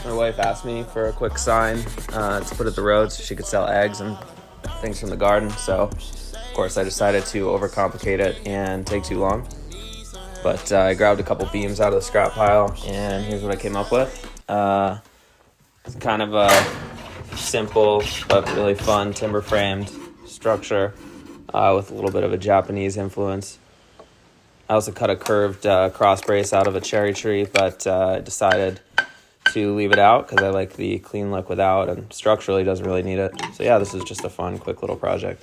My wife asked me for a quick sign to put at the road so she could sell eggs and things from the garden. So, of course, I decided to overcomplicate it and take too long. But I grabbed a couple beams out of the scrap pile, and here's what I came up with. It's kind of a simple but really fun timber-framed structure with a little bit of a Japanese influence. I also cut a curved cross brace out of a cherry tree, but I decided to leave it out because I like the clean look without, and structurally doesn't really need it. So yeah, this is just a fun, quick little project.